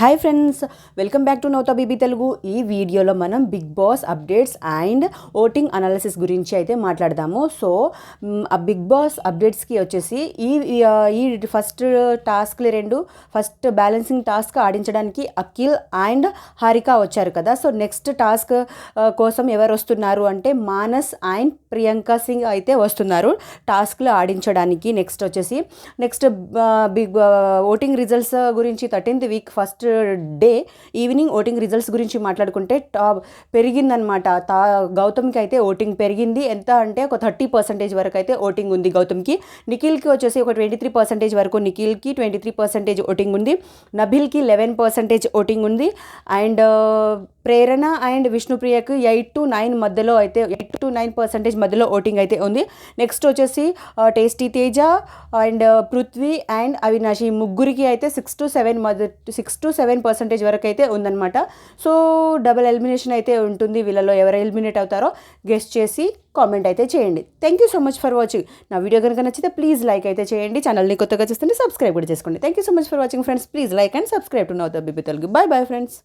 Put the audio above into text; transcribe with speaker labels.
Speaker 1: Hi friends, welcome back to నౌతా BB Telugu. ఈ వీడియోలో మనం Bigg Boss updates and voting analysis గురించి అయితే మాట్లాడదాము. సో ఆ బిగ్ బాస్ అప్డేట్స్కి వచ్చేసి ఈ ఫస్ట్ టాస్క్లు రెండు ఫస్ట్ బ్యాలెన్సింగ్ టాస్క్ ఆడించడానికి అఖిల్ అండ్ హారిక వచ్చారు కదా. సో నెక్స్ట్ టాస్క్ కోసం ఎవరు వస్తున్నారు అంటే మానస్ అండ్ ప్రియాంక సింగ్ అయితే వస్తున్నారు టాస్క్లు ఆడించడానికి. నెక్స్ట్ బిగ్ ఓటింగ్ రిజల్ట్స్ గురించి 13th week first day evening voting results గురించి మాట్లాడుకుంటే పెరిగిందనమాట. గౌతమ్కి అయితే ఓటింగ్ పెరిగింది. ఎంత అంటే ఒక 30% వరకు అయితే ఓటింగ్ ఉంది గౌతమ్కి. నిఖిల్కి వచ్చేసి ఒక 23% వరకు, నిఖిల్కి 23% ఓటింగ్ ఉంది. నబిల్కి 11% ఓటింగ్ ఉంది. అండ్ ప్రేరణ అండ్ విష్ణుప్రియకు 8 to 9% మధ్యలో ఓటింగ్ అయితే ఉంది. నెక్స్ట్ వచ్చేసి tasty Teja and Prithvi and Avinash, ఈ ముగ్గురికి అయితే 6 to 7% వరకు అయితే ఉందన్నమాట. సో డబుల్ ఎలిమినేషన్ అయితే ఉంటుంది. వీళ్ళలో ఎవరు ఎలిమినేట్ అవుతారో గెస్ట్ చేసి కామెంట్ అయితే చేయండి. Thank you so much for watching. నా వీడియో కనుక నచ్చితే ప్లీజ్ లైక్ అయితే చేయండి. ఛానల్ని కొత్తగా చూస్తుంటే సబ్స్క్రైబ్ కూడా చేసుకోండి. Thank you so much for watching friends. Please like and subscribe to నౌతా BB Telugu. Bye bye friends.